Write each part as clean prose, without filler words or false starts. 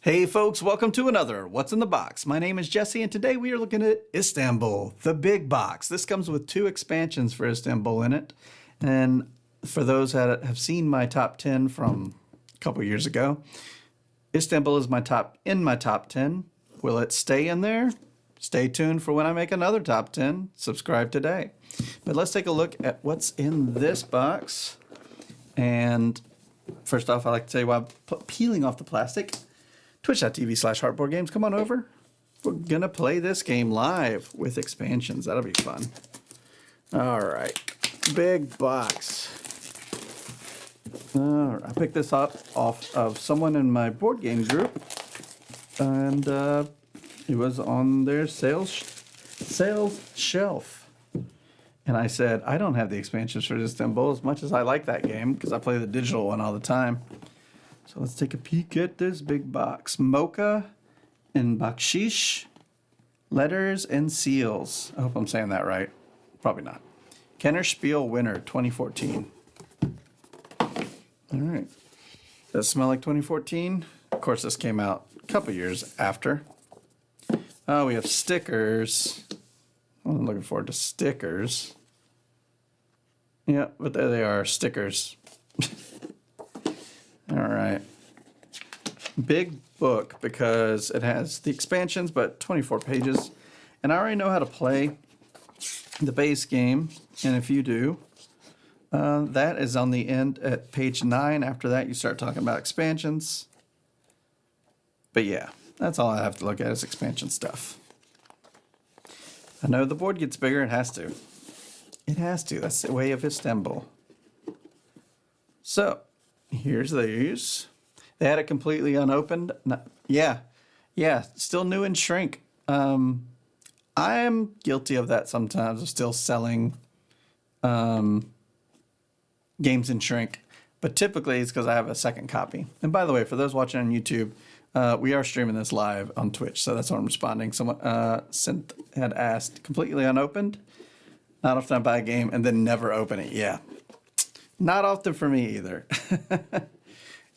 Hey folks, welcome to another What's in the Box. My name is Jesse and today we are looking at Islanbul, the big box. This comes with 2 expansions for Islanbul in it. And for those that have seen my top 10 from a couple years ago, Islanbul is my top 10. Will it stay in there? Stay tuned for when I make another top 10. Subscribe today. But let's take a look at what's in this box. And first off, I like to tell you while peeling off the plastic, twitch.tv/heartboardgames. Come on over. We're going to play this game live with expansions. That'll be fun. All right. Big box. I picked this up off of someone in my board game group. And it was on their sales shelf. And I said, I don't have the expansions for Islanbul as much as I like that game because I play the digital one all the time. So let's take a peek at this big box. Mocha and bakshish, letters and seals. I hope I'm saying that right. Probably not. Kennerspiel winner 2014. All right. Does it smell like 2014? Of course, this came out a couple years after. Oh, we have stickers. I'm looking forward to stickers. Yeah, but there they are, stickers. All right. Big book because it has the expansions, but 24 pages. And I already know how to play the base game. And if you do, that is on the end at page 9. After that, you start talking about expansions. But yeah, that's all I have to look at is expansion stuff. I know the board gets bigger. It has to. It has to. That's the way of Islanbul. So, here's these. They had it completely unopened. No, yeah, still new in shrink. I am guilty of that sometimes, of still selling games in shrink. But typically it's because I have a second copy. And by the way, for those watching on YouTube, we are streaming this live on Twitch, so that's what I'm responding. Someone had asked, completely unopened? Not often I buy a game and then never open it. Yeah. Not often for me either.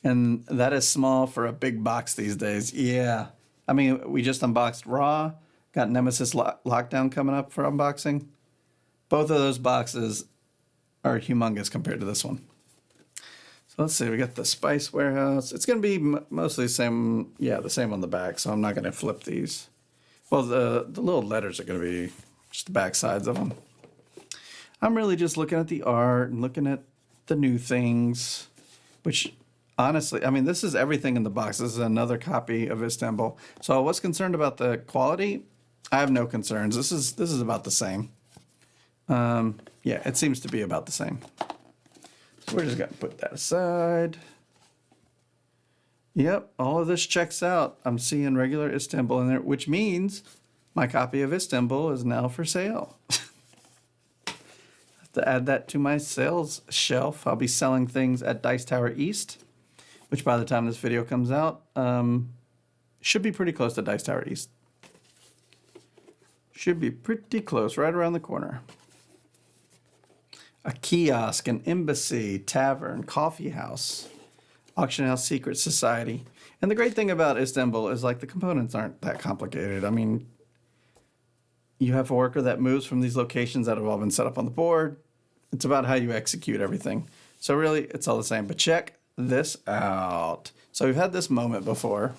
And that is small for a big box these days. Yeah. I mean, we just unboxed Raw. Got Nemesis Lockdown coming up for unboxing. Both of those boxes are humongous compared to this one. So let's see. We got the Spice Warehouse. It's going to be mostly the same. Yeah, the same on the back. So I'm not going to flip these. Well, the little letters are going to be just the back sides of them. I'm really just looking at the art and looking at the new things, which honestly, I mean, this is everything in the box. This is another copy of Islanbul. So I was concerned about the quality. I have no concerns. This is about the same. Yeah, it seems to be about the same. So we're just going to put that aside. Yep, all of this checks out. I'm seeing regular Islanbul in there, which means my copy of Islanbul is now for sale. To add that to my sales shelf. I'll be selling things at Dice Tower East, which by the time this video comes out, should be pretty close to Dice Tower East. Should be pretty close, right around the corner. A kiosk, an embassy, tavern, coffee house, auction house, secret society. And the great thing about Islanbul is like the components aren't that complicated. I mean, you have a worker that moves from these locations that have all been set up on the board. It's about how you execute everything. So really, it's all the same. But check this out. So we've had this moment before.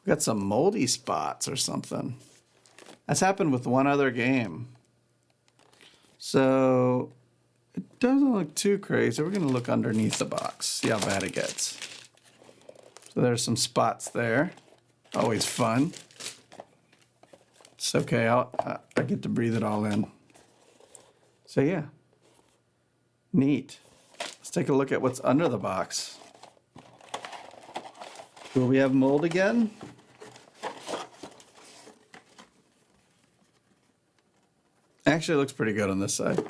We've got some moldy spots or something. That's happened with one other game. So it doesn't look too crazy. We're going to look underneath the box, see how bad it gets. So there's some spots there. Always fun. It's okay. I get to breathe it all in. So yeah, neat. Let's take a look at what's under the box. Will we have mold again? Actually, it looks pretty good on this side.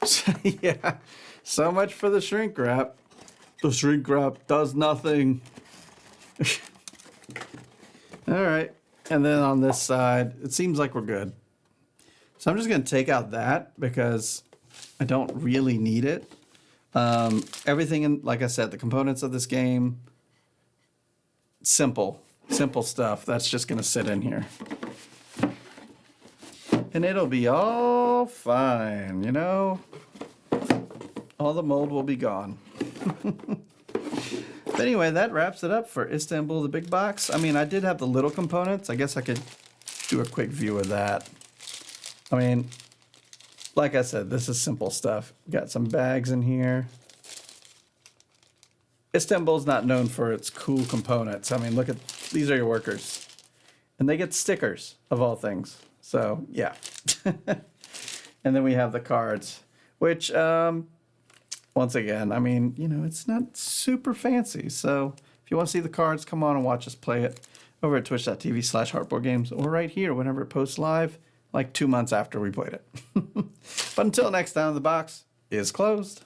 So, yeah, so much for the shrink wrap. The shrink wrap does nothing. All right. And then on this side, it seems like we're good. So I'm just going to take out that because I don't really need it. Everything, in, like I said, the components of this game simple stuff that's just going to sit in here. And it'll be all fine, you know? All the mold will be gone. But anyway, that wraps it up for Islanbul, the big box. I mean, I did have the little components. I guess I could do a quick view of that. I mean, like I said, this is simple stuff. Got some bags in here. Istanbul's not known for its cool components. I mean, look at, these are your workers. And they get stickers, of all things. So, yeah. And then we have the cards, which, once again, I mean, you know, it's not super fancy. So, if you want to see the cards, come on and watch us play it over at twitch.tv/heartboardgames or right here whenever it posts live, like 2 months after we played it. But until next time, the box is closed.